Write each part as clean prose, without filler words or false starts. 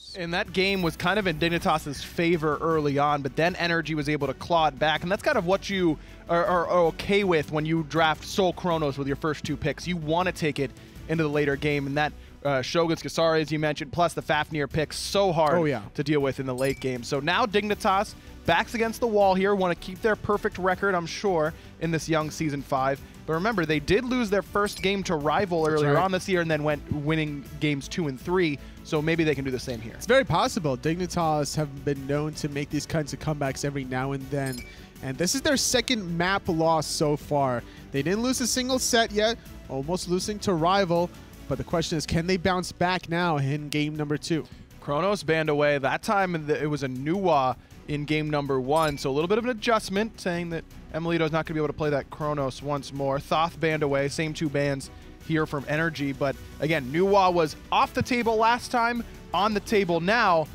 Chronos. And that game was kind of in Dignitas's favor early on, but then Energy was able to claw it back, and that's kind of what you are okay with when you draft Soul Chronos with your first 2 picks. You want to take it into the later game, and that Shogun's Kasari, as you mentioned, plus the Fafnir pick, so hard to deal with in the late game. So now Dignitas backs against the wall here, want to keep their perfect record, I'm sure, in this young Season 5. But remember, they did lose their first game to Rival earlier on this year and then went winning games 2 and 3, so maybe they can do the same here. It's very possible. Dignitas have been known to make these kinds of comebacks every now and then, and this is their second map loss so far. They didn't lose a single set yet, almost losing to Rival, but the question is, can they bounce back now in game number 2? Chronos banned away. That time it was a Nuwa in game number 1, so a little bit of an adjustment, saying that Emilito is not going to be able to play that Chronos once more. Thoth banned away, same 2 bans here from Energy, but again, Nuwa was off the table last time, on the table now.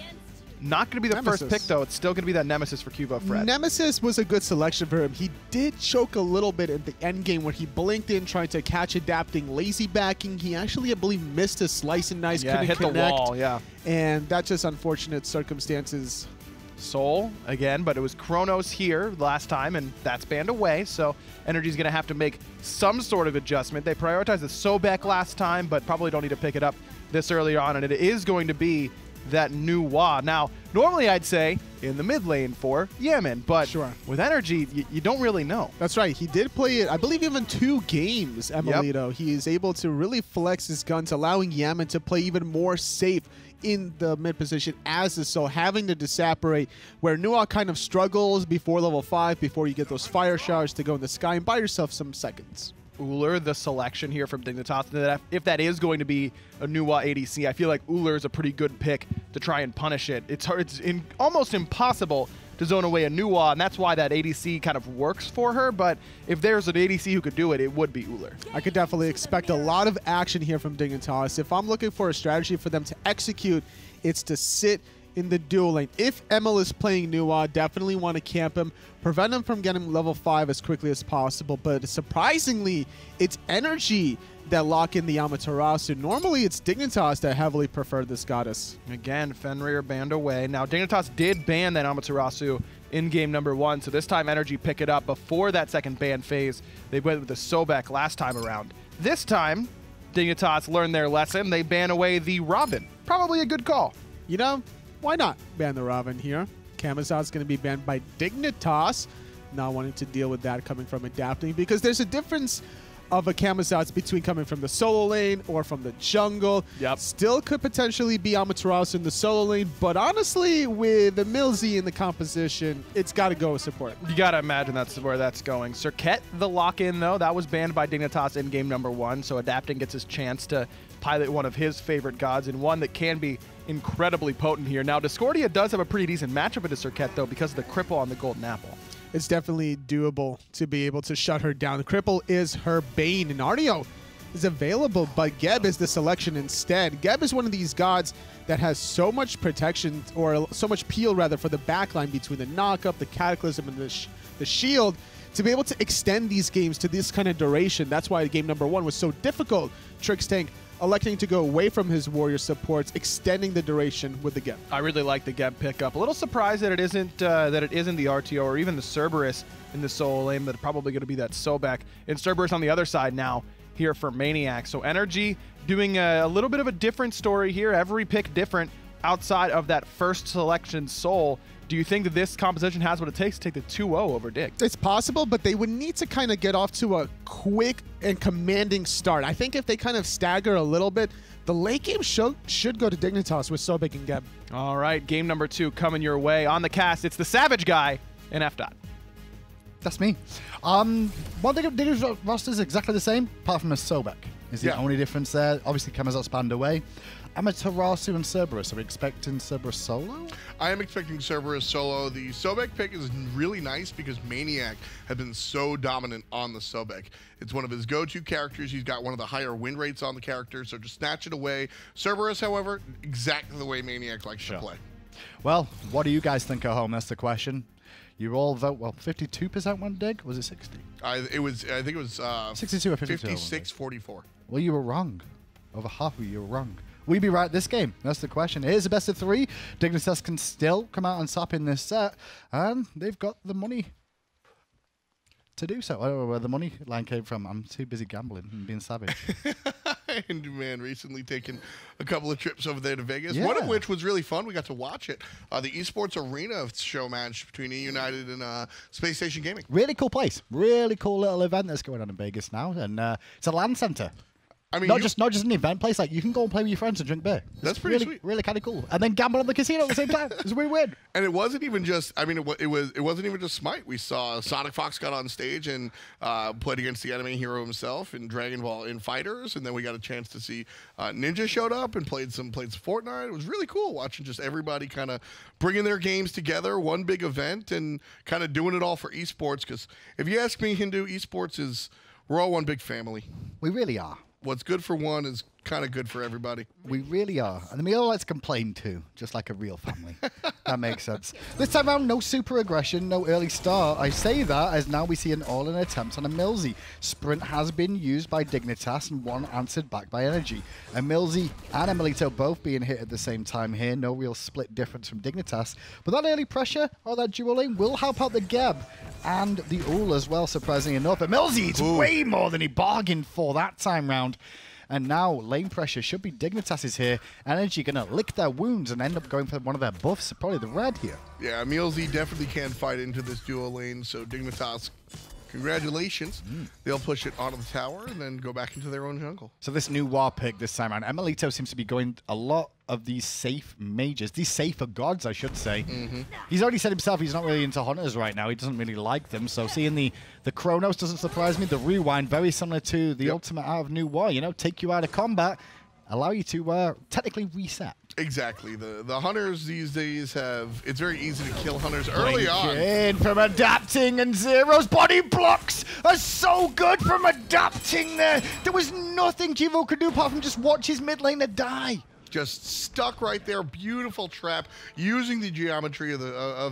Not going to be the first pick, though. It's still going to be that Nemesis for Cuba Fred. Nemesis was a good selection for him. He did choke a little bit at the end game where he blinked in, trying to catch adapting lazy backing. He actually, I believe, missed his slice and dice, couldn't hit connect. The wall, and that's just unfortunate circumstances. Soul again, but it was Chronos here last time, and that's banned away, so Energy's going to have to make some sort of adjustment. They prioritized the Sobek last time, but probably don't need to pick it up this early on, and it is going to be that Nuwa. Now, normally I'd say in the mid lane for Yemen, but with Energy, you don't really know. That's right. He did play it, I believe, even 2 games, Emilito. He is able to really flex his guns, allowing Yemen to play even more safe in the mid position as is, so having to disapparate where Nuwa kind of struggles before level 5, before you get those fire showers to go in the sky and buy yourself some seconds. Ullr, the selection here from Dignitas. If that is going to be a Nuwa ADC, I feel like Ullr is a pretty good pick to try and punish it. It's hard, almost impossible to zone away a Nuwa, and that's why that ADC kind of works for her, but if there's an ADC who could do it, it would be Ullr. I could definitely expect a lot of action here from Dignitas. If I'm looking for a strategy for them to execute, it's to sit in the dual lane. If Emil is playing Nuwa, definitely want to camp him, prevent him from getting level 5 as quickly as possible, but surprisingly, it's Energy that lock in the Amaterasu. Normally, it's Dignitas that heavily prefer this goddess. Again, Fenrir banned away. Now, Dignitas did ban that Amaterasu in game number 1, so this time Energy pick it up before that second ban phase. They went with the Sobek last time around. This time, Dignitas learned their lesson. They ban away the Robin. Probably a good call. You know, why not ban the Robin here? Camazot's going to be banned by Dignitas, not wanting to deal with that coming from adapting, because there's a difference of a Camazotz between coming from the solo lane or from the jungle. Still could potentially be Amaterasu in the solo lane, but honestly, with the Milzy in the composition, it's got to go with support. You got to imagine that's where that's going. Serket, the lock-in, though, that was banned by Dignitas in game number 1, so adapting gets his chance to pilot one of his favorite gods, and one that can be incredibly potent here. Now, Discordia does have a pretty decent matchup with the Serket, though, because of the cripple on the Golden Apple. It's definitely doable to be able to shut her down. The cripple is her bane, and Arneo is available, but Geb is the selection instead. Geb is one of these gods that has so much protection, or so much peel rather, for the backline between the knock-up, the Cataclysm, and the shield, to be able to extend these games to this kind of duration. That's why game number 1 was so difficult. Trixtank electing to go away from his warrior supports, extending the duration with the Geb. I really like the Geb pickup. A little surprised that it isn't the RTO or even the Cerberus in the solo lane, but probably going to be that Sobek. And Cerberus on the other side now here for Maniac. So Energy doing a little bit of a different story here. Every pick different outside of that first selection Soul. Do you think that this composition has what it takes to take the 2-0 over Dig? It's possible, but they would need to kind of get off to a quick and commanding start. I think if they kind of stagger a little bit, the late game should go to Dignitas with Sobek and Geb. All right, game number 2 coming your way. On the cast, it's the Savage guy in F-Dot. That's me. Well, Dignitas roster is exactly the same, apart from a Sobek is the only difference there. Obviously, Camazot's banned away. Amaterasu and Cerberus. Are we expecting Cerberus solo? I am expecting Cerberus solo. The Sobek pick is really nice because Maniac has been so dominant on the Sobek. It's one of his go-to characters. He's got one of the higher win rates on the character, so just snatch it away. Cerberus, however, exactly the way Maniac likes to play. Well, what do you guys think at home? That's the question. You all vote, well, 52% went Dig? Was it 60? I think it was 62 or 52. 56-44. Well, you were wrong. Over half of you were wrong. we be right this game? That's the question. Here's a best of 3. Dignitas can still come out on top in this set, and they've got the money to do so. I don't know where the money line came from. I'm too busy gambling and being savage. And man, recently taken a couple of trips over there to Vegas, Yeah. one of which was really fun. We got to watch it. The Esports Arena show match between E United and Space Station Gaming. Really cool place. Really cool little event that's going on in Vegas now, and it's a LAN center. I mean, Not just an event place. Like, you can go and play with your friends and drink beer. That's pretty really, sweet. Really kind of cool. And then gamble on the casino at the same time. It's a weird. And it wasn't even just. I mean, it wasn't even just Smite. We saw Sonic Fox got on stage and played against the anime hero himself in Dragon Ball in Fighters, and then we got a chance to see Ninja showed up and played some Fortnite. It was really cool watching just everybody kind of bringing their games together, one big event, and kind of doing it all for esports. Because if you ask me, Hindu, esports we're all one big family. We really are. What's good for one is kind of good for everybody. We really are. And we all like to complain too, just like a real family. That makes sense. This time around, no super aggression, no early start. I say that as now we see an all-in attempt on a Millsy. Sprint has been used by Dignitas and one answered back by Energy. And Millsy and Emilito both being hit at the same time here. No real split difference from Dignitas. But that early pressure or that dual lane will help out the Geb and the Ul as well, surprisingly enough. But Millsy, it's way more than he bargained for that time round. And now lane pressure should be Dignitas here. Energy going to lick their wounds and end up going for one of their buffs, probably the red here. Yeah, Millsy definitely can fight into this duo lane, so Dignitas, congratulations. They'll push it onto the tower and then go back into their own jungle. So this new war pick this time around, Emilito seems to be going a lot of these safe mages, these safer gods, I should say. He's already said himself he's not really into hunters right now. He doesn't really like them. So seeing the Chronos doesn't surprise me. The rewind, very similar to the ultimate out of New War. You know, take you out of combat, allow you to technically reset. Exactly. The hunters these days it's very easy to kill hunters early on. In from adapting, and Zero's body blocks are so good from adapting there. There was nothing Jivo could do apart from just watch his mid laner die. Just stuck right there. Beautiful trap, using the geometry of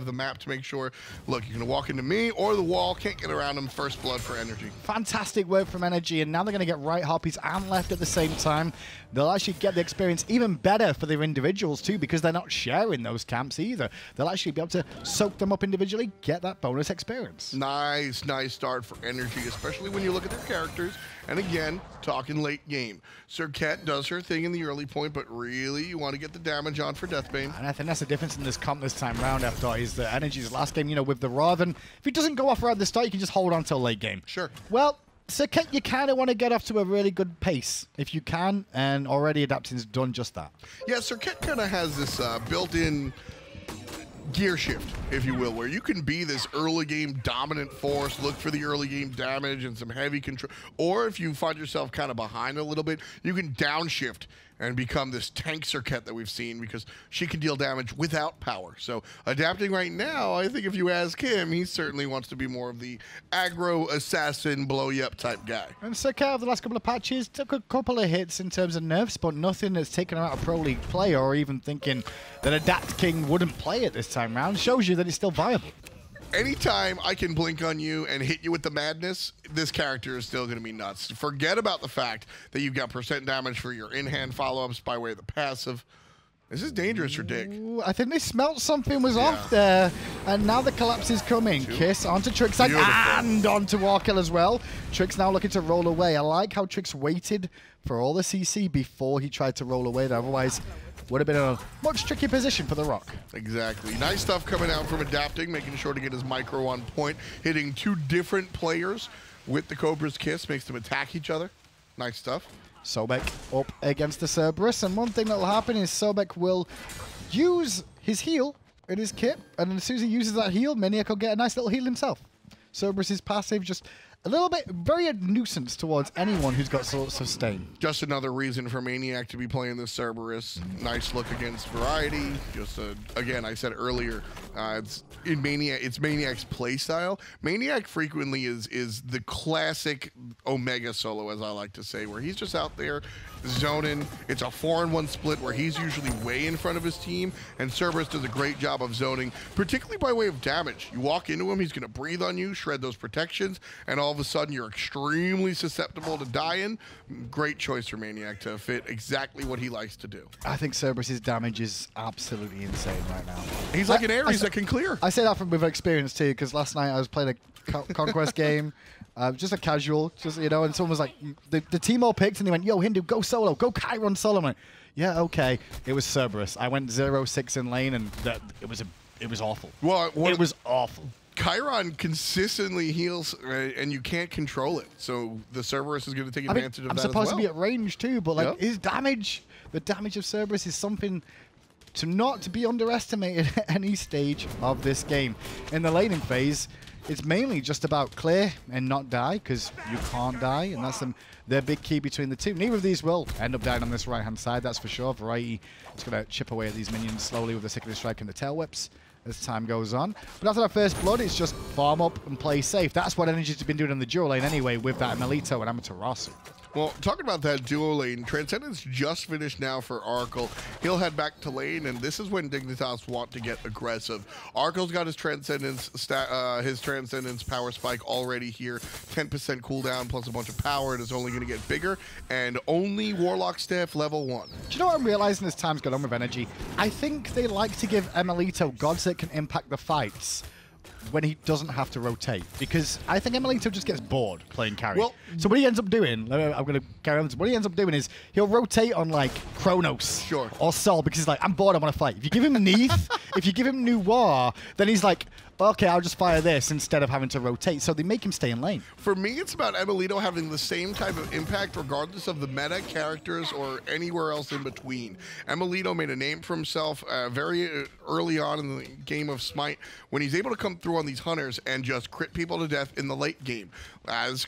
the map to make sure, look, you can walk into me or the wall, can't get around him. First blood for Energy. Fantastic work from Energy, and now they're going to get right harpies and left at the same time. They'll actually get the experience even better for their individuals too, because they're not sharing those camps either. They'll actually be able to soak them up individually, get that bonus experience. Nice start for Energy, especially when you look at their characters. And again, talking late game. Serket does her thing in the early point, but really, you want to get the damage on for Deathbane. And I think that's the difference in this comp this time round, after is that Energy's last game, you know, with the Raven, if he doesn't go off right at the start, you can just hold on till late game. Sure. Well, Serket, you kind of want to get off to a really good pace if you can, and already Adapting's done just that. Yeah, Serket kind of has this built-in gear shift, if you will, where you can be this early game dominant force, look for the early game damage and some heavy control, or if you find yourself kind of behind a little bit, you can downshift and become this tank Serket that we've seen, because she can deal damage without power. So adapting right now, I think if you ask him, he certainly wants to be more of the aggro assassin blow you up type guy. And Serket over the last couple of patches took a couple of hits in terms of nerfs, but nothing that's taken him out of Pro League play, or even thinking that Adapt King wouldn't play it this time round. Shows you that it's still viable. Anytime I can blink on you and hit you with the madness, this character is still going to be nuts. Forget about the fact that you've got percent damage for your in-hand follow-ups by way of the passive. This is dangerous for Dig. Ooh, I think they smelt something was off there. And now the collapse is coming. Kiss onto Trixie and onto Warkill as well. Trix now looking to roll away. I like how Trix waited for all the CC before he tried to roll away. Otherwise, would have been a much trickier position for the Rock. Exactly. Nice stuff coming out from Adapting, making sure to get his micro on point, hitting two different players with the Cobra's Kiss, makes them attack each other. Nice stuff. Sobek up against the Cerberus, and one thing that will happen is Sobek will use his heal in his kit, and as soon as he uses that heal, Maniac will get a nice little heal himself. Cerberus's passive just a little bit, very a nuisance towards anyone who's got sustain. Just another reason for Maniac to be playing this Cerberus. Nice look against Variety. Just again, I said earlier, it's Maniac's playstyle. Maniac frequently is the classic Omega solo, as I like to say, where he's just out there zoning. It's a 4-in-1 split where he's usually way in front of his team, and Cerberus does a great job of zoning, particularly by way of damage. You walk into him, he's going to breathe on you, shred those protections, and all of a sudden you're extremely susceptible to dying, great choice for Maniac to fit exactly what he likes to do. I think Cerberus's damage is absolutely insane right now. He's like an Ares that can clear. I say that from with experience too, because last night I was playing a Conquest game, just a casual, just you know, and someone was like, the team all picked, and they went, "Yo, Hindu, go solo, go Chiron solo." I went, yeah, okay. It was Cerberus. I went 0-6 in lane, and it was awful. Well, it was awful. Chiron consistently heals, and you can't control it. So the Cerberus is going to take advantage of that as well. I'm supposed to be at range too, but like his damage, the damage of Cerberus is something not to be underestimated at any stage of this game. In the laning phase, it's mainly just about clear and not die, because you can't die, and that's their big key between the two. Neither of these will end up dying on this right-hand side, that's for sure. Variety is going to chip away at these minions slowly with the Sickly Strike and the Tail Whips as time goes on. But after that first blood, it's just farm up and play safe. That's what Energy's been doing in the duo lane anyway, with that Melito and Amaterasu. Well, talking about that duo lane, Transcendence just finished now for Arkle. He'll head back to lane, and this is when Dignitas want to get aggressive. Arkle's got his Transcendence power spike already here. 10% cooldown plus a bunch of power. It is only going to get bigger, and only Warlock Staff level 1. Do you know what I'm realizing as time's gone on with Energy? I think they like to give Emelito gods that can impact the fights when he doesn't have to rotate, because I think Emelito just gets bored playing carry. Well, so what he ends up doing, I'm going to carry on. What he ends up doing is he'll rotate on like Kronos or Sol, because he's like, I'm bored, I want to fight. If you give him Neath, if you give him Noir, then he's like, okay, I'll just fire this instead of having to rotate. So they make him stay in lane. For me, it's about Emelito having the same type of impact regardless of the meta characters or anywhere else in between. Emelito made a name for himself very early on in the game of Smite when he's able to come through on these hunters and just crit people to death in the late game. As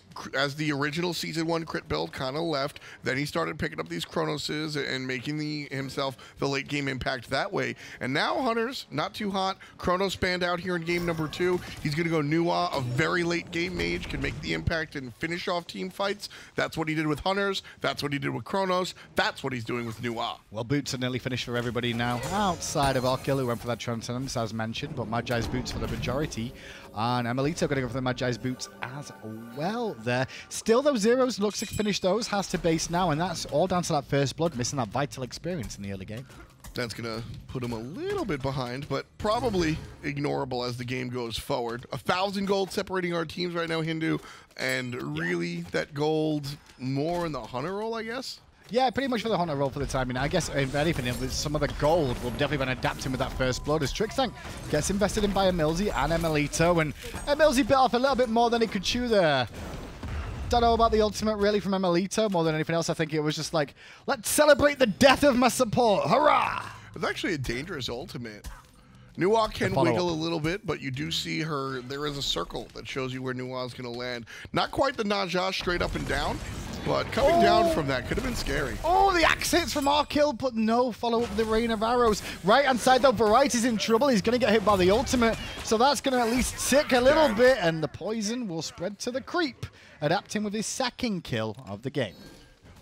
the original Season 1 crit build kind of left, then he started picking up these Cronoses and making himself the late game impact that way. And now Hunters, not too hot. Kronos banned out here in game number 2. He's going to go Nuwa, a very late game mage, can make the impact and finish off team fights. That's what he did with Hunters. That's what he did with Kronos. That's what he's doing with Nuwa. Well, boots are nearly finished for everybody now, outside of Arkle, who went for that Transcendence, as mentioned, but Magi's boots for the majority. And Emelito going to go for the Magi's boots as well there. Still, those zeros, looks to finish those, has to base now, and that's all down to that first blood, missing that vital experience in the early game. That's going to put him a little bit behind, but probably ignorable as the game goes forward. 1,000 gold separating our teams right now, Hindu, and really that gold more in the Hunter role, I guess? Yeah, pretty much for the Hunter role for the time being. I guess, if anything, some of the gold will definitely be adapting with that first blood as Trixtank gets invested in by Emilzy and Emelito, and Emilzy bit off a little bit more than he could chew there. Don't know about the ultimate really from Emelito more than anything else. I think it was just like, let's celebrate the death of my support. Hurrah! It's actually a dangerous ultimate. Nuwa can wiggle a little bit, but you do see her. There is a circle that shows you where Nuwa's going to land. Not quite the Naja straight up and down, but coming down from that could have been scary. Oh, the axe hits from Arkle, but no follow up with the rain of arrows. Right hand side though, Variety's in trouble. He's going to get hit by the ultimate, so that's going to at least tick a little bit, and the poison will spread to the creep, adapting with his second kill of the game.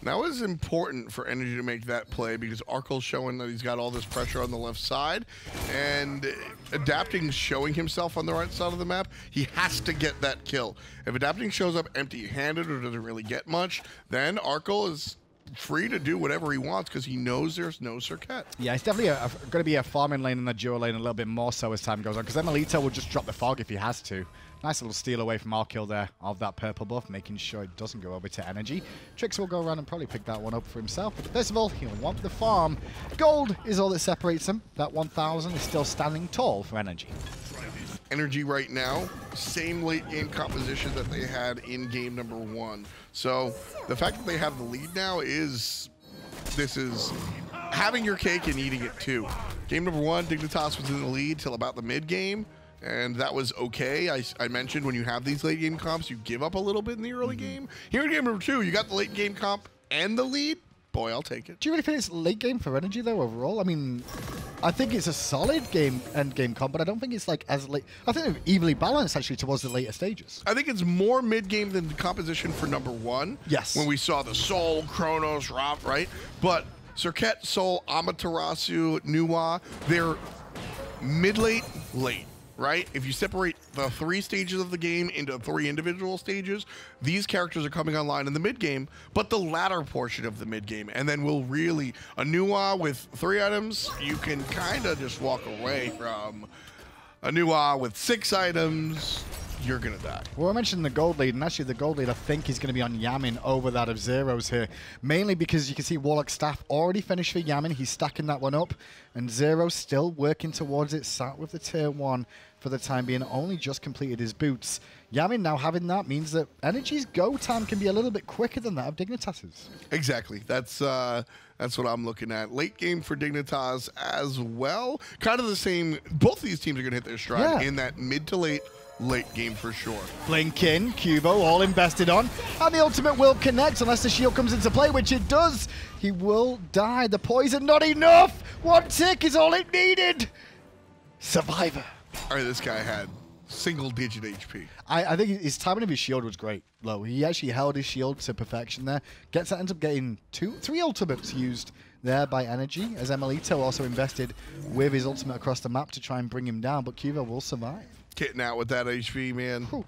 Now it is important for Energy to make that play because Arkle's showing that he's got all this pressure on the left side, and Adapting showing himself on the right side of the map, he has to get that kill. If Adapting shows up empty-handed or doesn't really get much, then Arkle is free to do whatever he wants because he knows there's no Serket. Yeah, it's definitely going to be a farming lane and the duo lane a little bit more so as time goes on, because Emelito will just drop the fog if he has to. Nice little steal away from Arkle there of that purple buff, making sure it doesn't go over to Energy. Trix will go around and probably pick that one up for himself, but first of all, he'll want the farm. Gold is all that separates them. That 1,000 is still standing tall for Energy. Energy right now, same late game composition that they had in game number 1. So the fact that they have the lead now is having your cake and eating it too. Game number 1, Dignitas was in the lead till about the mid game, and that was okay. I mentioned when you have these late game comps, you give up a little bit in the early game. Here in game number 2, you got the late game comp and the lead. Boy, I'll take it. Do you really think it's late game for Energy though overall? I mean, I think it's a solid end game comp, but I don't think it's like as late. I think they're evenly balanced actually towards the later stages. I think it's more mid game than the composition for number 1. Yes. When we saw the Sol, Kronos, Rav, right? But Serket, Sol, Amaterasu, Nuwa, they're mid-late, late. right? If you separate the 3 stages of the game into 3 individual stages, these characters are coming online in the mid game, but the latter portion of the mid game, and then we'll really a Nuwa with 3 items. You can kind of just walk away from a Nuwa with 6 items. You're gonna die. Well, I mentioned the gold lead, and actually the gold lead I think is going to be on Yamin over that of Zero's here. Mainly because you can see Warlock Staff already finished for Yamin. He's stacking that one up, and Zero's still working towards it, sat with the tier 1 for the time being, only just completed his boots. Yamin now having that means that Energy's go time can be a little bit quicker than that of Dignitas's. Exactly. That's what I'm looking at. Late game for Dignitas as well. Kind of the same. Both of these teams are going to hit their stride in that mid to late game for sure. Blinking, Cubo all invested on, and the ultimate will connect unless the shield comes into play, which it does. He will die. The poison not enough. 1 tick is all it needed. Survivor. All right, this guy had single-digit HP. I think his timing of his shield was great, Low. He actually held his shield to perfection there. Ends up getting 3 ultimates used there by Energy, as Emelito also invested with his ultimate across the map to try and bring him down, but Cubo will survive. Kitting out with that HP, man. Whew.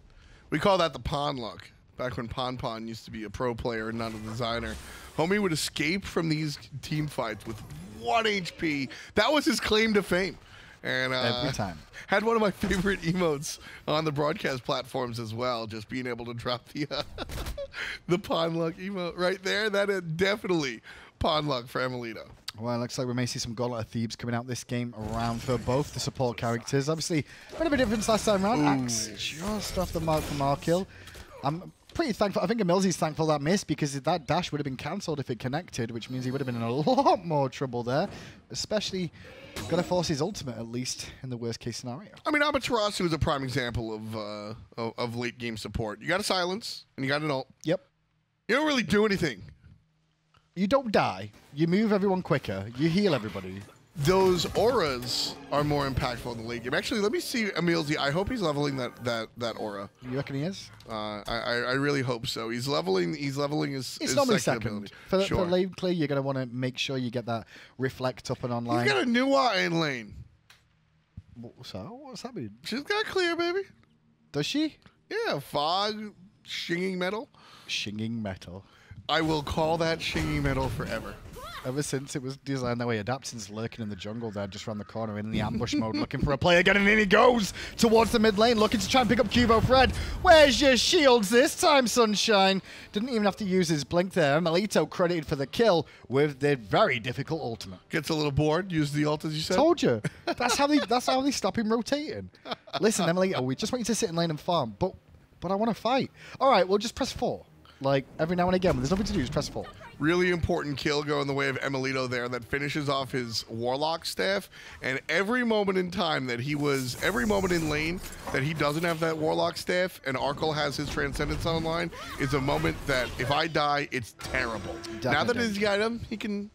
We call that the pawn luck. Back when Pon used to be a pro player and not a designer. Homie would escape from these team fights with 1 HP. That was his claim to fame. And every time. Had one of my favorite emotes on the broadcast platforms as well, just being able to drop the pawn luck emote right there. That is definitely pawn luck for Emelito. Well, it looks like we may see some Gauntlet of Thebes coming out this game around for both the support characters. Obviously, a bit of a difference last time around. Axe just off the mark from Arkil. I'm pretty thankful. I think Emilzi's thankful that missed, because that dash would have been cancelled if it connected, which means he would have been in a lot more trouble there. Especially going to force his ultimate, at least, in the worst case scenario. I mean, Amaterasu is a prime example of late game support. You got a silence, and you got an ult. Yep. You don't really do anything. You don't die. You move everyone quicker. You heal everybody. Those auras are more impactful in the late game. Actually, let me see Emilzi. I hope he's leveling that aura. You reckon he is? I really hope so. He's leveling his. It's normally second second. ability. For lane play, you're going to want to make sure you get that reflect up and online. You got a Nuwa in lane. So what's that mean? She's got clear, baby. Does she? Yeah, fog, shinging metal. Shinging metal. I will call that shinging metal forever. Ever since it was designed that way, Adaption's lurking in the jungle there, just around the corner in the ambush mode, looking for a play again, and in he goes towards the mid lane, looking to try and pick up Cubo Fred. Where's your shields this time, Sunshine? Didn't even have to use his blink there. Emelito credited for the kill with the very difficult ultimate. Gets a little bored, use the ult as you said. Told you. That's how they stop him rotating. Listen, Emelito, we just want you to sit in lane and farm, but I want to fight. All right, well, just press 4. Like, every now and again, when there's nothing to do, just press 4. Really important kill going the way of Emelito there that finishes off his Warlock staff. And every moment in lane that he doesn't have that Warlock staff and Arkle has his Transcendence online is a moment that if I die, it's terrible. Definitely. Now that it is the item, he can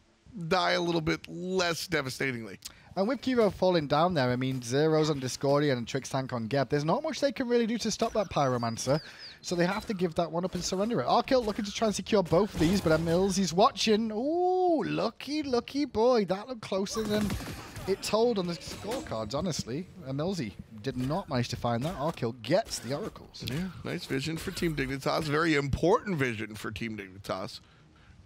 die a little bit less devastatingly. And with Cubo falling down there, I mean, Zero's on Discordia and Trix Tank on Geb. There's not much they can really do to stop that Pyromancer, so they have to give that one up and surrender it. Arkil looking to try and secure both of these, but Mills, he's watching. Ooh, lucky boy. That looked closer than it told on the scorecards, honestly. Millsy did not manage to find that. Arkil gets the Oracles. Yeah, nice vision for Team Dignitas. Very important vision for Team Dignitas.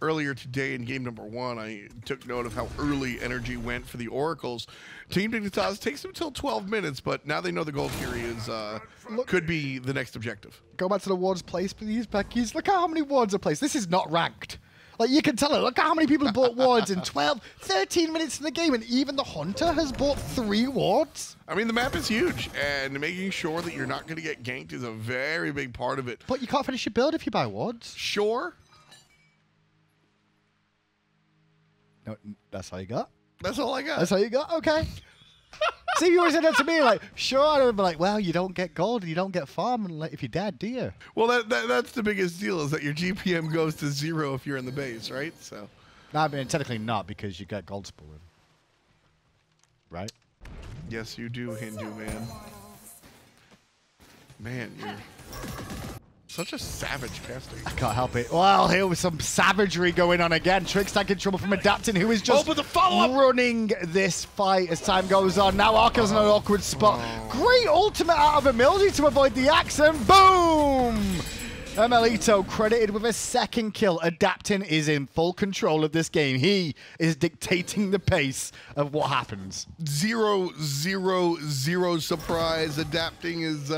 Earlier today in game number 1, I took note of how early Energy went for the Oracles. Team Dignitas takes them till 12 minutes, but now they know the Gold Fury is could be the next objective. Go back to the wards place, please, Becky's. Look how many wards are placed. This is not ranked. Like, you can tell it. Look how many people have bought wards in 12, 13 minutes in the game, and even the Hunter has bought 3 wards. I mean, the map is huge, and making sure that you're not going to get ganked is a very big part of it. But you can't finish your build if you buy wards. Sure. No, that's all you got? That's all I got. That's all you got? Okay. See, if you would have said that to me, like, sure, I would have been like, well, you don't get gold, and you don't get farm and if you're dead, do you? Well, that's the biggest deal, is that your GPM goes to 0 if you're in the base, right? So. No, I mean, technically not, because you get gold spooling. Right? Yes, you do, Hindu man. Man, Such a savage casting. I can't help it. Well, here was some savagery going on again. Trickstack in trouble from Adapting, who is just running this fight as time goes on. Now Arkell's in an awkward spot. Great ultimate out of Emilzy to avoid the axe, and boom! Emelito credited with a second kill. Adapting is in full control of this game. He is dictating the pace of what happens. 0-0-0 surprise. Adapting is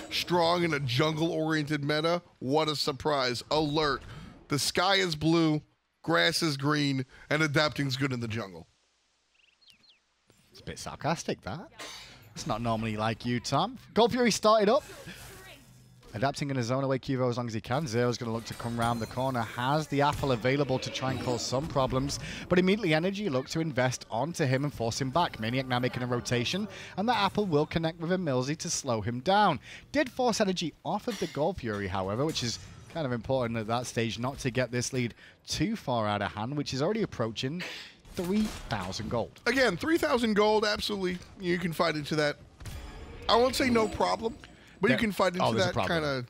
strong in a jungle-oriented meta. What a surprise. Alert. The sky is blue, grass is green, and Adapting's good in the jungle. It's a bit sarcastic, that. It's not normally like you, Tom. Gold Fury started up. Adapting in his zone away Cuvo as long as he can. Zero's going to look to come round the corner. Has the apple available to try and cause some problems, but immediately Energy looks to invest onto him and force him back. Maniac now making a rotation, and the apple will connect with Emilzy to slow him down. Did force Energy off of the Gold Fury, however, which is kind of important at that stage not to get this lead too far out of hand, which is already approaching 3,000 gold. Again, 3,000 gold, absolutely. You can fight into that. I won't say no problem. But you can fight into that kind of...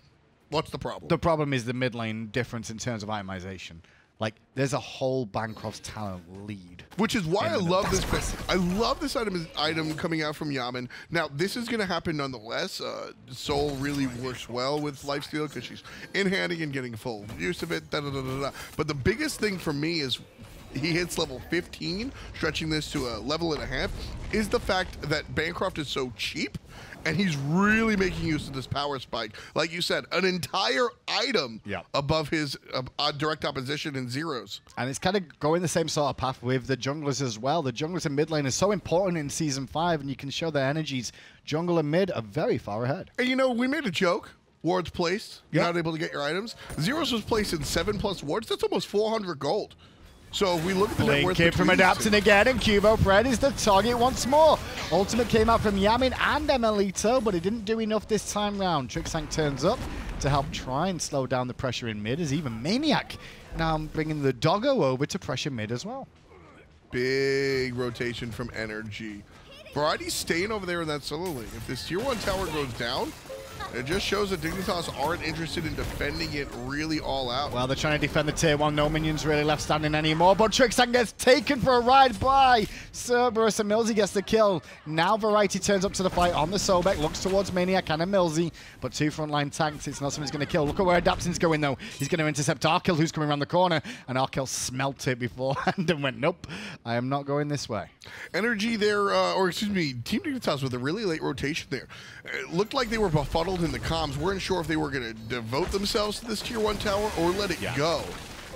What's the problem? The problem is the mid lane difference in terms of itemization. Like, there's a whole Bancroft's talent lead. Which is why I love this. I love this item coming out from Yaman. Now, this is going to happen nonetheless. Soul really works well with lifesteal because she's in-handing and getting full use of it. But the biggest thing for me is he hits level 15, stretching this to a level and a half, is the fact that Bancroft is so cheap. And he's really making use of this power spike. Like you said, an entire item above his direct opposition in zeros. And it's kind of going the same sort of path with the junglers as well. The junglers in mid lane is so important in Season 5, and you can show their energies. Jungle and mid are very far ahead. And you know, we made a joke. Wards placed. You're not able to get your items. Zeros was placed in 7+ wards. That's almost 400 gold. So if we look at the net worth Kid from Adapting again, and Cubo Fred is the target once more. Ultimate came out from Yamin and Emelito, but it didn't do enough this time round. Trickstank turns up to help try and slow down the pressure in mid, as even Maniac now bringing the doggo over to pressure mid as well. Big rotation from Energy. Variety's staying over there in that solo lane. If this tier 1 tower goes down, it just shows that Dignitas aren't interested in defending it really all out. Well, they're trying to defend the tier 1. No minions really left standing anymore, but Trickstank gets taken for a ride by Cerberus, and Emilzy gets the kill. Now Variety turns up to the fight on the Sobek, looks towards Maniac and Emilzy, but two frontline tanks. It's not something he's going to kill. Look at where Adapting's going, though. He's going to intercept Arkell, who's coming around the corner, and Arkell smelt it beforehand and went, nope, I am not going this way. Energy there, or excuse me, Team Dignitas with a really late rotation there. It looked like they were befuddled in the comms. Weren't sure if they were going to devote themselves to this tier 1 tower or let it go.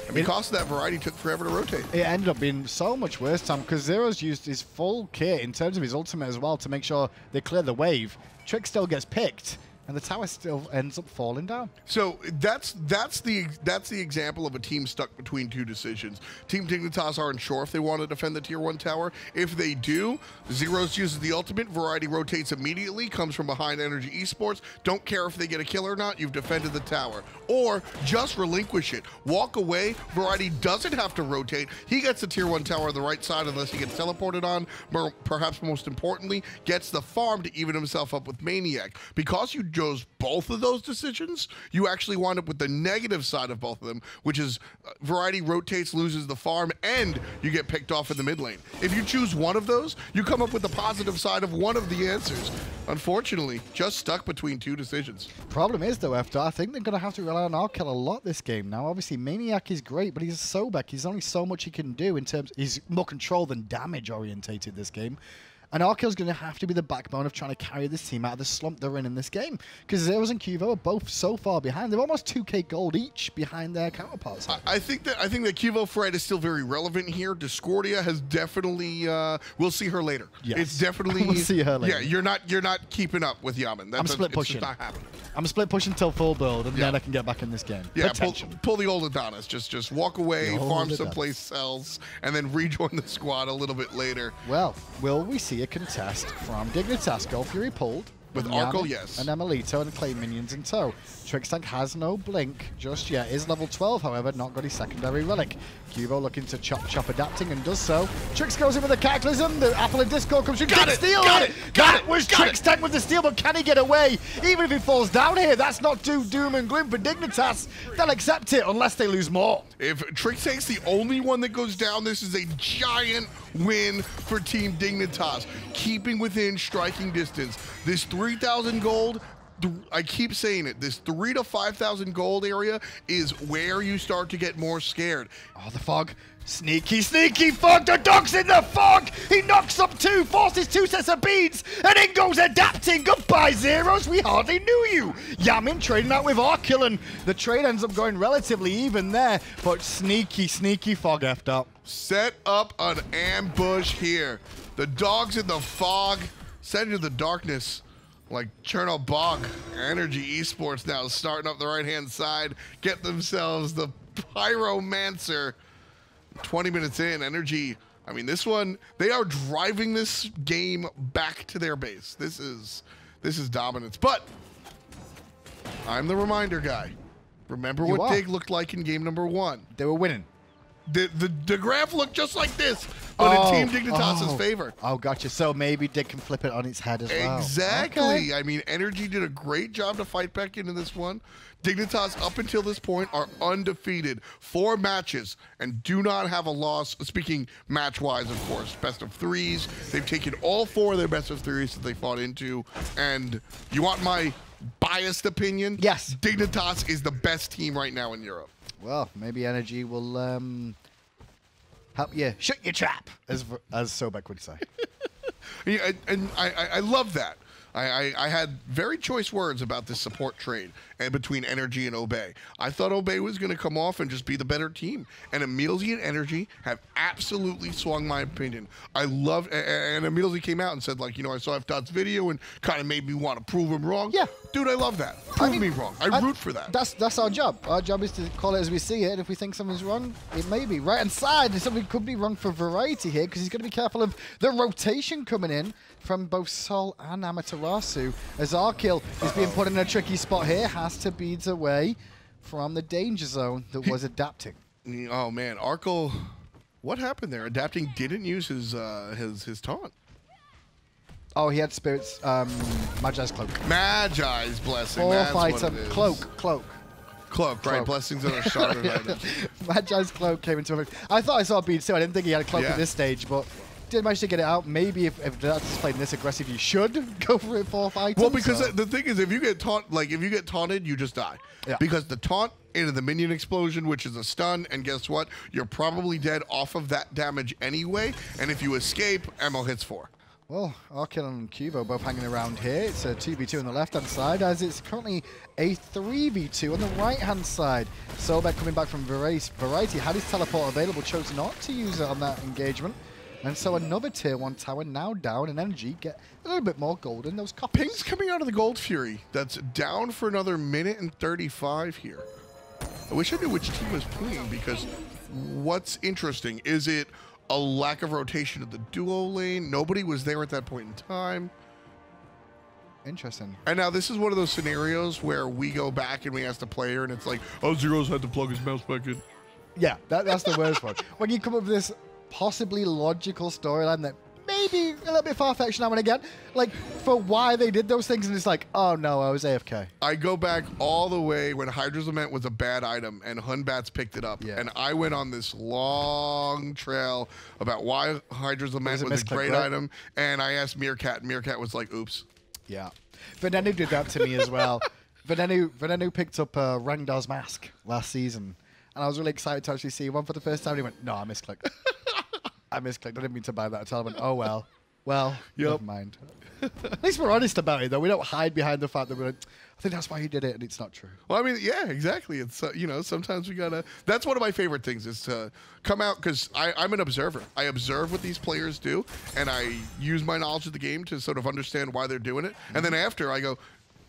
And because of that, Variety took forever to rotate. It ended up being so much worse, Tom, because Zero's used his full kit in terms of his ultimate as well to make sure they clear the wave. Trick still gets picked, and the tower still ends up falling down. So that's the example of a team stuck between two decisions. Team Dignitas aren't sure if they want to defend the tier 1 tower. If they do, Zeros uses the ultimate. Variety rotates immediately, comes from behind Energy Esports. Don't care if they get a kill or not. You've defended the tower. Or just relinquish it. Walk away. Variety doesn't have to rotate. He gets the tier 1 tower on the right side unless he gets teleported on. Perhaps most importantly, gets the farm to even himself up with Maniac. Because you chose both of those decisions, you actually wind up with the negative side of both of them, which is Variety rotates, loses the farm, and you get picked off in the mid lane. If you choose one of those, you come up with the positive side of one of the answers. Unfortunately, just stuck between two decisions. Problem is, though, Eftar, I think they're going to have to rely on Arkell a lot this game now. Obviously, Maniac is great, but he's a Sobek. He's only so much he can do in terms... He's more control than damage orientated this game. And Arkell's going to have to be the backbone of trying to carry this team out of the slump they're in this game. Because Zeros and Cuvo are both so far behind. They're almost 2k gold each behind their counterparts. I think that Cuvo Fred is still very relevant here. Discordia has definitely... we'll see her later. Yes. It's definitely... We'll see her later. Yeah, you're not keeping up with Yaman. I'm split pushing. It's just not happening. I'm split pushing until full build, and then I can get back in this game. Yeah, pull the old Adonis. Just walk away, farm someplace else, and then rejoin the squad a little bit later. Well, will we see a contest from Dignitas? Gold Fury pulled. With Yami, Arkle, yes. And Emelito and Clay minions in tow. Trixtank has no blink just yet. Is level 12, however, not got his secondary relic. Cubo looking to chop adapting and does so. Trix goes in with the Cataclysm. The Apple of Discord comes through. Got it! Steal Got it! it! Got That it! was Got it! Trixtank with the steal, but can he get away? Even if he falls down here, that's not too doom and gloom for Dignitas. They'll accept it unless they lose more. If Trixtank's the only one that goes down, this is a giant win for Team Dignitas. Keeping within striking distance. This 3,000 gold, I keep saying it, this 3,000 to 5,000 gold area is where you start to get more scared. Oh, the fog. Sneaky, sneaky fog. The dog's in the fog. He knocks up 2, forces 2 sets of beads, and in goes adapting. Goodbye, Zeros. We hardly knew you. Yamin trading out with Arkle, and the trade ends up going relatively even there, but sneaky, sneaky fog effed up. Set up an ambush here. The dog's in the fog, sent into the darkness like Chernobog. Energy Esports now starting up the right-hand side, get themselves the Pyromancer. 20 minutes in, Energy, I mean, this one, they are driving this game back to their base. This is dominance. But I'm the reminder guy. Remember what Dig looked like in game number 1. They were winning. The graph looked just like this, but in Team Dignitas' favor. Oh, gotcha. So maybe Dig can flip it on its head as well. Exactly. Okay. I mean, Energy did a great job to fight back into this one. Dignitas, up until this point, are undefeated. 4 matches and do not have a loss. Speaking match-wise, of course, best of 3s. They've taken all 4 of their best of 3s that they fought into. And you want my biased opinion? Yes. Dignitas is the best team right now in Europe. Well, maybe Energy will help you shut your trap, as Sobek would say. Yeah, and I love that. I had very choice words about this support trade and between Energy and Obey. I thought Obey was going to come off and just be the better team. And Emilzy and Energy have absolutely swung my opinion. I love, and Emilzy came out and said, like, you know, I saw FDot's video and kind of made me want to prove him wrong. Yeah. Dude, I love that. Prove me wrong. I root for that. That's our job. Our job is to call it as we see it. If we think something's wrong, it may be. Right hand side, something could be wrong for Variety here because he's going to be careful of the rotation coming in from both Sol and Amaterasu, as Arkle is being put in a tricky spot here, has to beads away from the danger zone that was adapting. Oh man, Arkle, what happened there? Adapting didn't use his taunt. Oh, he had Spirit's Magi's Cloak. Magi's Blessing. That's what it is. Cloak, right? Blessings on a shard item. Magi's Cloak came into effect. I thought I saw beads too. I didn't think he had a cloak at this stage, but did manage to get it out. Maybe if that's playing this aggressive, you should go for it 4 items. Well, because the thing is, if you get taunted, you just die. Yeah. Because the taunt into the minion explosion, which is a stun, and guess what? You're probably dead off of that damage anyway. And if you escape, ammo hits 4. Well, Arkle and Cubo both hanging around here. It's a 2v2 on the left-hand side, as it's currently a 3v2 on the right-hand side. Sobek coming back from Variety had his teleport available, chose not to use it on that engagement. And so another tier 1 tower now down, and Energy get a little bit more gold in those copies. Ping's coming out of the Gold Fury. That's down for another minute and 35 here. I wish I knew which team was pinging, because what's interesting, is it a lack of rotation at the duo lane? Nobody was there at that point in time. Interesting. And now this is one of those scenarios where we go back and we ask the player, and it's like, oh, Zeros had to plug his mouse back in. Yeah, that's the worst one. When you come up with this possibly logical storyline that maybe a little bit far-fetched now and again, like, for why they did those things, and it's like, oh no, I was AFK. I go back all the way when Hydra's Lament was a bad item and Hunbats picked it up. Yeah. And I went on this long trail about why Hydra's Lament was a great item, and I asked Meerkat, and Meerkat was like, oops. Yeah. Venenu did that to me as well. Venenu picked up Rangdar's Mask last season, and I was really excited to actually see one for the first time. And he went, no, I misclicked. I misclicked. I didn't mean to buy that at all. I went, oh, well. Well, never mind. At least we're honest about it, though. We don't hide behind the fact that we're like, I think that's why he did it, and it's not true. Well, I mean, yeah, exactly. It's, you know, sometimes we got to... That's one of my favorite things, is to come out, because I'm an observer. I observe what these players do, and I use my knowledge of the game to sort of understand why they're doing it. And then after, I go,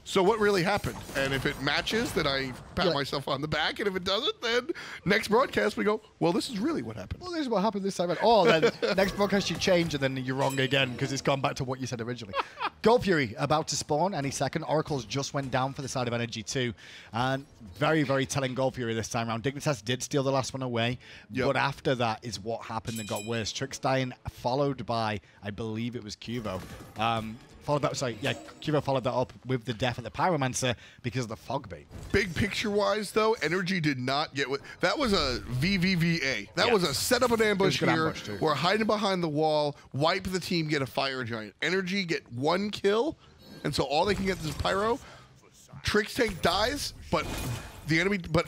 So what really happened? And if it matches, then I pat myself on the back. And if it doesn't, then next broadcast we go, well, this is really what happened. Well, this is what happened this time. Or then next broadcast you change and then you're wrong again because it's gone back to what you said originally. Gold Fury about to spawn any second. Oracles just went down for the side of Energy too. And very, very telling Gold Fury this time around. Dignitas did steal the last one away. Yep. But after that is what happened that got worse. Trix dying followed by, I believe it was Cuvo. Cuvo followed that up with the death of the Pyromancer because of the fog bait. Big picture-wise, though, Energy did not get what... That was a VVVA. That was a set up an ambush here. We're hiding behind the wall, wipe the team, get a Fire Giant. Energy get 1 kill, and so all they can get is Pyro. Trix tank dies, but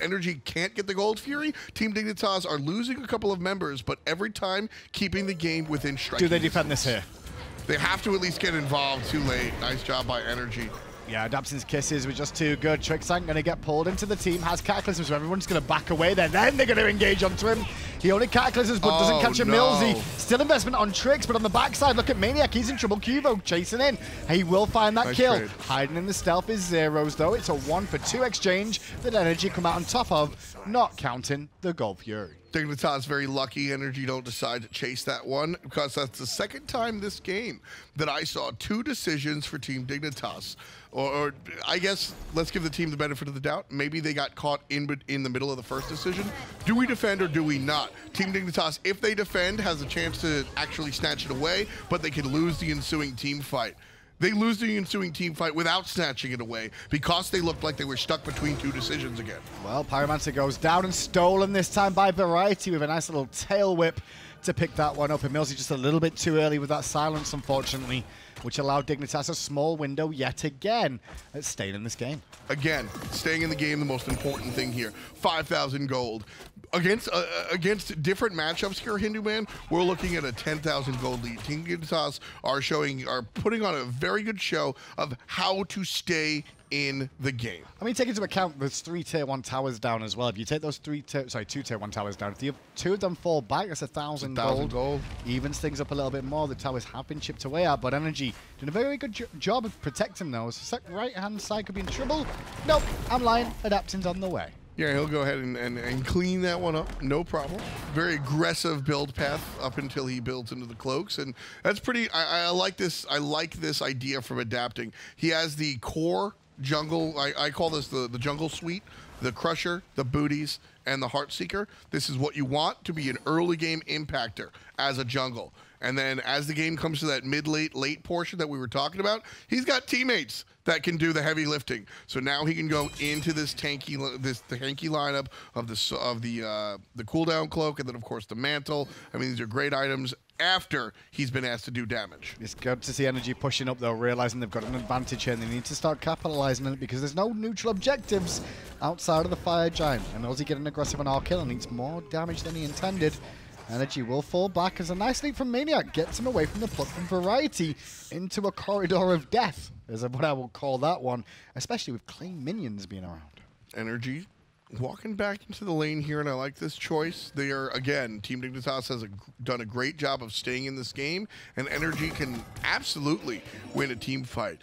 Energy can't get the Gold Fury. Team Dignitas are losing a couple of members, but every time keeping the game within striking. Do they defend this here? They have to at least get involved. Too late. Nice job by Energy. Yeah, Dabson's kisses were just too good. Trix ain't going to get pulled into the team. Has Cataclysm, so everyone's going to back away there. Then they're going to engage onto him. He only Cataclysms, but doesn't catch a Millsy. Still investment on Trix, but on the backside, look at Maniac. He's in trouble. Cuvo chasing in. He will find that kill. Trade. Hiding in the stealth is Zeros, though. It's a 1-for-2 exchange that Energy come out on top of, not counting the Gold Fury. Dignitas very lucky. Energy don't decide to chase that one because that's the second time this game that I saw 2 decisions for Team Dignitas. Or I guess let's give the team the benefit of the doubt. Maybe they got caught in the middle of the first decision. Do we defend or do we not? Team Dignitas, if they defend, has a chance to actually snatch it away, but they could lose the ensuing team fight. They lose the ensuing team fight without snatching it away because they looked like they were stuck between 2 decisions again. Well, Pyromancer goes down and stolen this time by Variety with a nice little tail whip to pick that one up. And Millsy just a little bit too early with that silence, unfortunately, which allowed Dignitas a small window yet again at staying in this game. Again, staying in the game, the most important thing here. 5,000 gold. Against different matchups here, Hindu Man, we're looking at a 10,000 gold lead. Team Dignitas are putting on a very good show of how to stay in the game. I mean, take into account there's 3 tier 1 towers down as well. If you take those 2 tier 1 towers down, if the 2 of them fall back, that's 1,000 gold. Evens things up a little bit more. The towers have been chipped away at, but Energy doing a very good job of protecting those. Right hand side could be in trouble. Nope, I'm lying. Adapting's on the way. Yeah, he'll go ahead and clean that one up, no problem. Very aggressive build path up until he builds into the cloaks, and that's pretty. I like this. I like this idea from Adapting. He has the core jungle. I call this the jungle suite: the Crusher, the Booties, and the Heartseeker. This is what you want to be an early game impactor as a jungle. And then as the game comes to that late portion that we were talking about, he's got teammates that can do the heavy lifting. So now he can go into this tanky lineup of the cooldown cloak, and then of course the mantle. I mean, these are great items after he's been asked to do damage. It's good to see Energy pushing up though, realizing they've got an advantage here and they need to start capitalizing on it because there's no neutral objectives outside of the Fire Giant. And Ozzy getting aggressive on our kill and needs more damage than he intended. Energy will fall back as a nice leap from Maniac gets him away from the pluck from Variety into a corridor of death, is what I will call that one, especially with claim minions being around. Energy walking back into the lane here, and I like this choice. They are, again, Team Dignitas has done a great job of staying in this game, and Energy can absolutely win a team fight.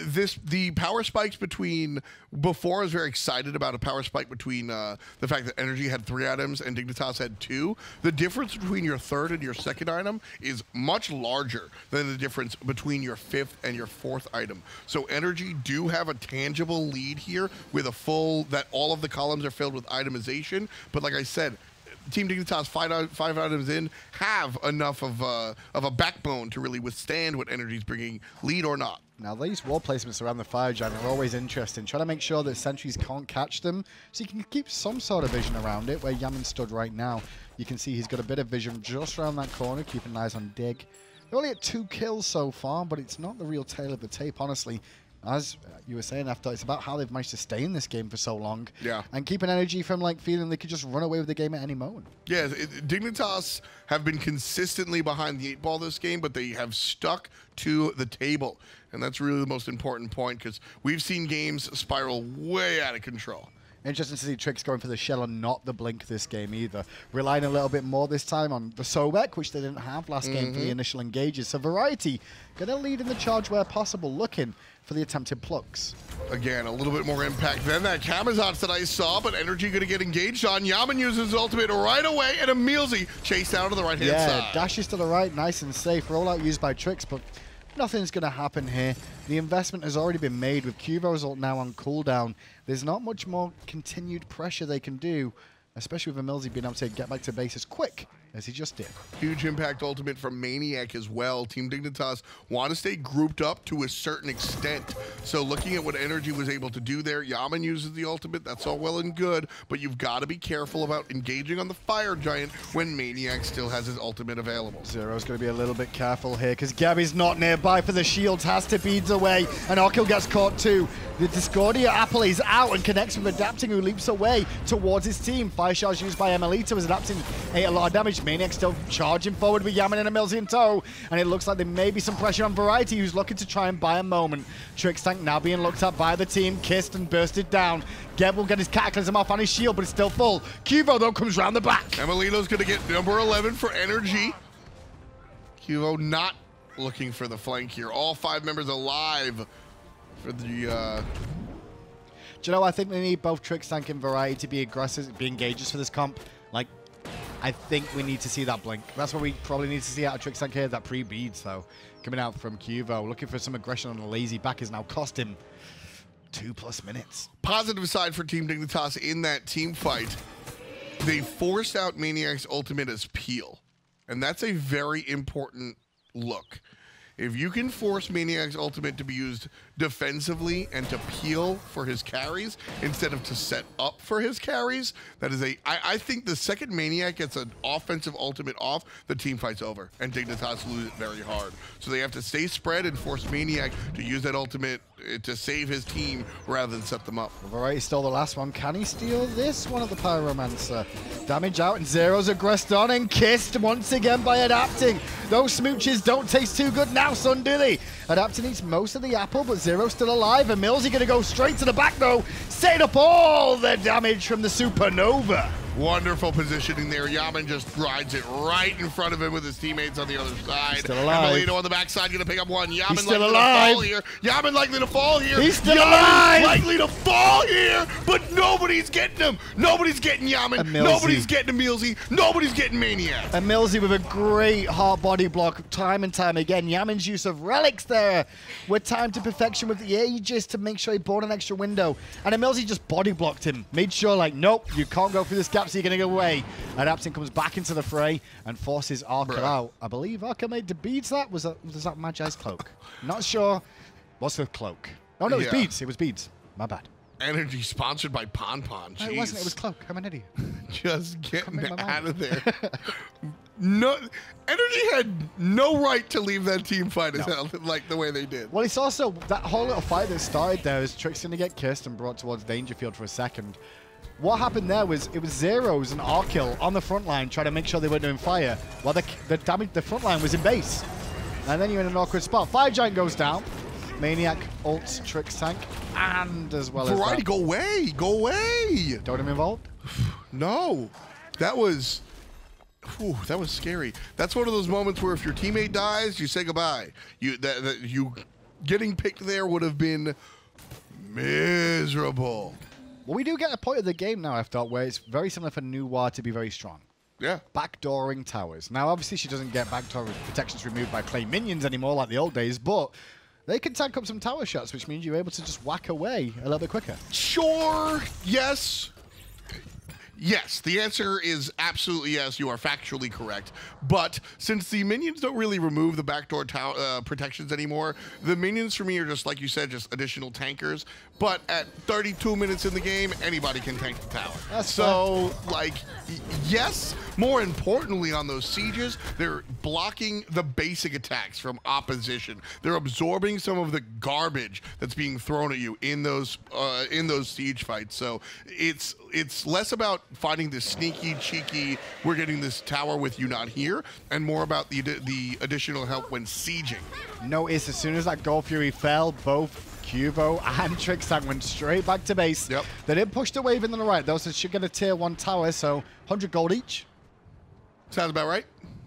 The power spikes between, before I was very excited about a power spike between the fact that Energy had 3 items and Dignitas had 2. The difference between your 3rd and your 2nd item is much larger than the difference between your 5th and your 4th item. So Energy do have a tangible lead here with that all of the columns are filled with itemization. But like I said, Team Dignitas 5 items in have enough of a backbone to really withstand what Energy's bringing, lead or not. Now these wall placements around the Fire Giant are always interesting. Trying to make sure that sentries can't catch them, so you can keep some sort of vision around it. Where Yamin stood right now, you can see he's got a bit of vision just around that corner, keeping eyes on Dig. They're only at 2 kills so far, but it's not the real tale of the tape, honestly. As you were saying, after it's about how they've managed to stay in this game for so long. Yeah. And keeping Energy from like feeling they could just run away with the game at any moment. Yeah, Dignitas have been consistently behind the 8 ball this game, but they have stuck to the table. And that's really the most important point because we've seen games spiral way out of control. Interesting to see Trix going for the shell and not the blink this game either. Relying a little bit more this time on the Sobek, which they didn't have last game for the initial engages. So Variety going to lead in the charge where possible, looking for the attempted plucks. Again, a little bit more impact than that Camazotz that I saw, but Energy going to get engaged on. Yaman uses his ultimate right away, and Emilzy chased out to the right-hand side. Dashes to the right, nice and safe. Rollout used by Trix, but nothing's going to happen here. The investment has already been made with Cuvo's ult now on cooldown. There's not much more continued pressure they can do, especially with Emilzy being able to get back to base as quick as he just did. Huge impact ultimate from Maniac as well. Team Dignitas want to stay grouped up to a certain extent. So looking at what Energy was able to do there, Yaman uses the ultimate. That's all well and good, but you've got to be careful about engaging on the Fire Giant when Maniac still has his ultimate available. Zero's going to be a little bit careful here because Gabby's not nearby for the shields, has to beads away, and Arkil gets caught too. The Discordia Apple is out and connects with Adapting, who leaps away towards his team. Fire charge used by Emelito as Adapting ate a lot of damage. Maniac still charging forward with Yaman and Emilzy in tow, and it looks like there may be some pressure on Variety, who's looking to try and buy a moment. Trix Tank now being looked at by the team, kissed and bursted down. Geb will get his Cataclysm off on his shield, but it's still full. Cuvo, though, comes round the back. Emelito's going to get number 11 for Energy. Cuvo not looking for the flank here. All 5 members alive for the... Do you know, I think we need both Trix Tank and Variety to be aggressive, be engagers for this comp. Like, I think we need to see that blink. That's what we probably need to see out of Trix Tank here, that pre-beads, though. Coming out from Cuvo, looking for some aggression on a lazy back has now cost him 2+ minutes. Positive side for Team Dignitas in that team fight, they forced out Maniac's ultimate as peel. And that's a very important look. If you can force Maniac's ultimate to be used defensively and to peel for his carries instead of to set up for his carries, that is I think the second Maniac gets an offensive ultimate off, the team fight's over, and Dignitas lose it very hard. So they have to stay spread and force Maniac to use that ultimate to save his team rather than set them up. Variety stole the last one. Can he steal this one of the Pyromancer? Damage out, and Zero's aggressed on and kissed once again by Adapting. Those smooches don't taste too good now, son, do they? Adapting eats most of the apple, but Zero's still alive, and Emilzy going to go straight to the back, though, setting up all the damage from the Supernova. Wonderful positioning there. Yaman just rides it right in front of him with his teammates on the other side. Still alive. Emelito on the backside going to pick up one. Yaman still likely alive. to fall here. Yaman likely to fall here. He's still Yaman alive. likely to fall here, but nobody's getting him. Nobody's getting Yaman. Emilzy. Nobody's getting Emilzy. Nobody's getting Maniac. Emilzy with a great hard body block time and time again. Yaman's use of relics there were timed to perfection with the Aegis to make sure he bought an extra window. And Emilzy just body blocked him. Made sure, like, nope, you can't go through this gap, so you're going to go away. Adapting comes back into the fray and forces Arkil out. I believe Arkil made the beads that? Was that Magi's cloak? Not sure. What's the cloak? Oh, no, it was beads. It was beads. My bad. Energy sponsored by Pon. No, it wasn't. It was cloak. I'm an idiot. Just getting out of there. No, Energy had no right to leave that team fight like the way they did. Well, it's also that whole little fight that started there is Trix going to get kissed and brought towards Dangerfield for a second. What happened there was it was Zeros and Arkil on the front line trying to make sure they weren't doing fire while the front line was in base. And then you're in an awkward spot. Fire Giant goes down. Maniac ults Trix Tank, and as well as Variety, go away! Go away! Don't him involved? No. That was scary. That's one of those moments where if your teammate dies, you say goodbye. You getting picked there would have been miserable. Well, we do get a point of the game now, I thought, where it's very similar for Nuwa to be very strong. Yeah. Backdooring towers. Now, obviously, she doesn't get backdoor protections removed by clay minions anymore like the old days, but they can tank up some tower shots, which means you're able to just whack away a little bit quicker. Sure. Yes. Yes, the answer is absolutely yes. You are factually correct. But since the minions don't really remove the backdoor protections anymore, the minions for me are just, like you said, just additional tankers. But at 32 minutes in the game, anybody can tank the tower. That's so, like, yes, more importantly on those sieges, they're blocking the basic attacks from opposition. They're absorbing some of the garbage that's being thrown at you in those siege fights. So it's less about finding this sneaky, cheeky, we're getting this tower with you not here, and more about the additional help when sieging. Notice as soon as that Gold Fury fell, both Cubo and Trickstank went straight back to base. Yep. They didn't push the wave in on the right, though, so should get a tier 1 tower, so 100 gold each. Sounds about right.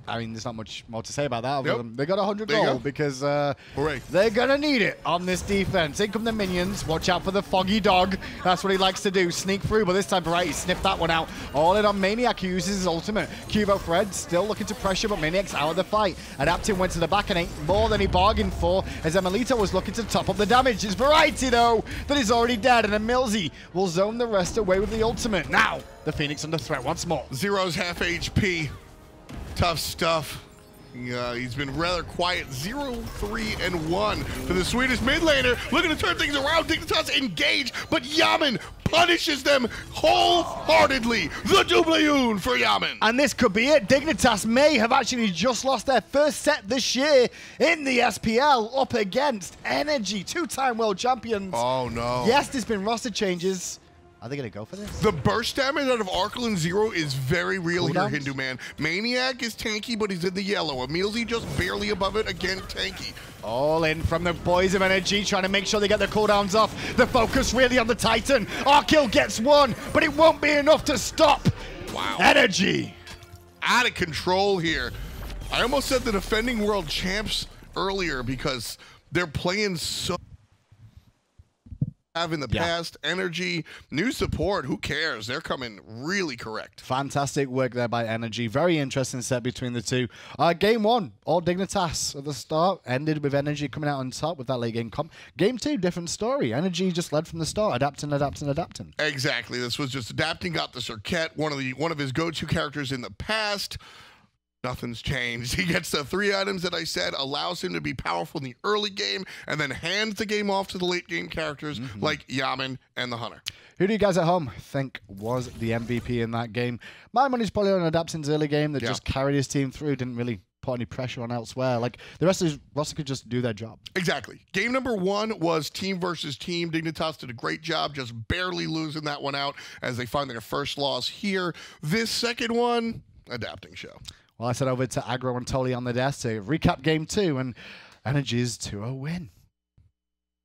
I mean, there's not much more to say about that. Yep. They got 100 There you gold go. because Hooray. they're going to need it on this defense. In come the minions. Watch out for the Foggy Dog. That's what he likes to do. Sneak through, but this time Variety sniffed that one out. All in on Maniac, who uses his ultimate. Cubo Fred still looking to pressure, but Maniac's out of the fight. Adapting went to the back and ain't more than he bargained for, as Emilito was looking to top up the damage. It's Variety, though, that is already dead, and then Millsy will zone the rest away with the ultimate. Now, the Phoenix under threat once more. Zero's half HP. Tough stuff. He's been rather quiet. 0, 3, and 1 for the Swedish mid laner. Looking to turn things around. Dignitas engage, but Yaman punishes them wholeheartedly. The Dublayun for Yaman. And this could be it. Dignitas may have actually just lost their first set this year in the SPL up against Energy, 2-time world champions. Oh, no. Yes, there's been roster changes. Are they going to go for this? The burst damage out of Arcaline Zero is very real here, Cooldowns? Hindu Man. Maniac is tanky, but he's in the yellow. Emilzy just barely above it, again tanky. All in from the boys of Energy, trying to make sure they get their cooldowns off. The focus really on the Titan. Arkill gets one, but it won't be enough to stop Wow. Energy. Out of control here. I almost said the defending world champs earlier because they're playing so have in the past. Energy, new support, who cares? They're coming really correct. Fantastic work there by Energy. Very interesting set between the two. Game 1, all Dignitas at the start. Ended with Energy coming out on top with that late game comp. Game 2, different story. Energy just led from the start, adapting. Exactly. This was just adapting, got the Circuit, one of his go-to characters in the past. Nothing's changed. He gets the 3 items that I said, allows him to be powerful in the early game, and then hands the game off to the late game characters like Yaman and the Hunter. Who do you guys at home think was the MVP in that game? My money's probably on Adapting's early game that just carried his team through, didn't really put any pressure on elsewhere. Like, the rest of his roster could just do their job. Exactly. Game number 1 was team versus team. Dignitas did a great job, just barely losing that one out as they find their first loss here. This second one, Adapting show. Well, I said over to Aggro and Tolly on the desk to recap Game 2, and Energy's 2-0 win.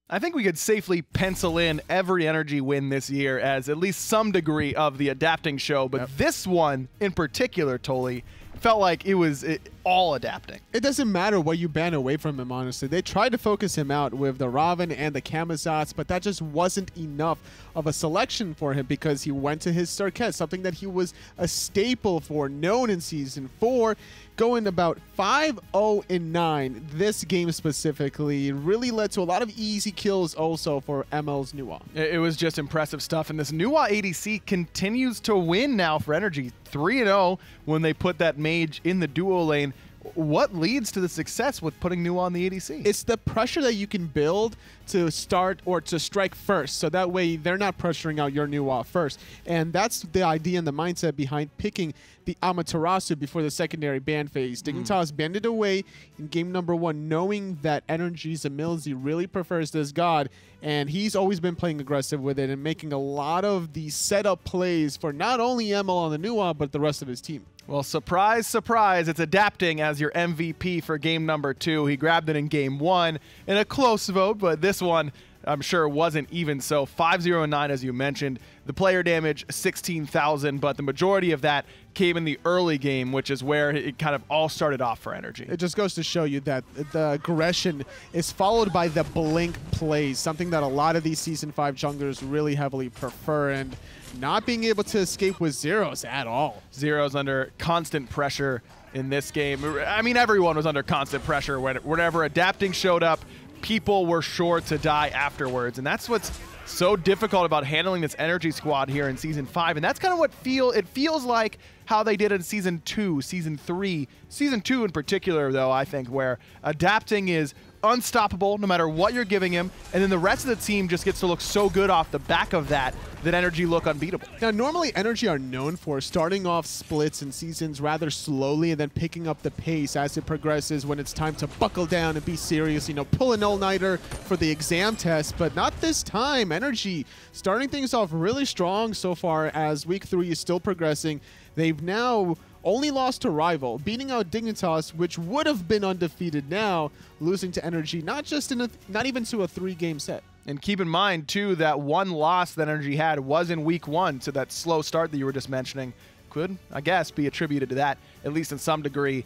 I think we could safely pencil in every Energy win this year as at least some degree of the Adapting show, but this one in particular, Tolly, felt like it was all adapting. It doesn't matter what you ban away from him, honestly. They tried to focus him out with the Raven and the Camazotz, but that just wasn't enough of a selection for him because he went to his Circuit, something that he was a staple for, known in Season 4, going about 5-0-9. This game specifically really led to a lot of easy kills also for ML's Nuwa. It was just impressive stuff, and this Nuwa ADC continues to win now for Energy. 3-0 when they put that mage in the duo lane. What leads to the success with putting Nuwa on the ADC? It's the pressure that you can build to start or to strike first, so that way they're not pressuring out your Nuwa first. And that's the idea and the mindset behind picking the Amaterasu before the secondary ban phase. Dignitas banded away in game number 1, knowing that Energy's Emilzy really prefers this god, and he's always been playing aggressive with it and making a lot of the setup plays for not only ML on the Nuwa, but the rest of his team. Well, surprise, surprise, it's Adapting as your MVP for game number 2. He grabbed it in game 1 in a close vote, but this one I'm sure wasn't even so. 5-0-9 as you mentioned. The player damage 16,000, but the majority of that came in the early game, which is where it kind of all started off for Energy. It just goes to show you that the aggression is followed by the blink plays, something that a lot of these Season 5 junglers really heavily prefer, and not being able to escape with Zeros at all. Zero's under constant pressure in this game. I mean, everyone was under constant pressure whenever Adapting showed up. People were sure to die afterwards, and that's what's so difficult about handling this Energy squad here in Season 5, and that's kind of what it feels like how they did in Season 2, Season 3. Season 2 in particular, though, I think, where Adapting is unstoppable no matter what you're giving him, and then the rest of the team just gets to look so good off the back of that Energy look unbeatable. Now, normally Energy are known for starting off splits and seasons rather slowly and then picking up the pace as it progresses when it's time to buckle down and be serious, you know, pull an all-nighter for the exam test, but not this time. Energy starting things off really strong so far as week 3 is still progressing. They've now only lost to Rival, beating out Dignitas, which would have been undefeated now, losing to Energy, not even to a 3-game set. And keep in mind, too, that one loss that Energy had was in week 1, so that slow start that you were just mentioning could, I guess, be attributed to that, at least in some degree.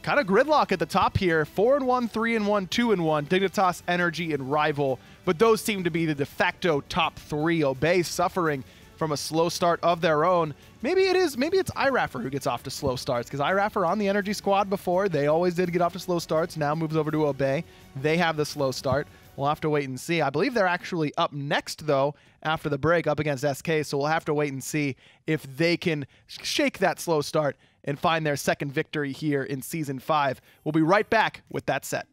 Kind of gridlock at the top here. 4-1, 3-1, 2-1, Dignitas, Energy, and Rival. But those seem to be the de facto top 3. Obey suffering from a slow start of their own. Maybe it's iRaffer who gets off to slow starts, because iRaffer on the Energy squad before, they always did get off to slow starts, now moves over to Obey. They have the slow start. We'll have to wait and see. I believe they're actually up next, though, after the break, up against SK, so we'll have to wait and see if they can shake that slow start and find their second victory here in Season 5. We'll be right back with that set.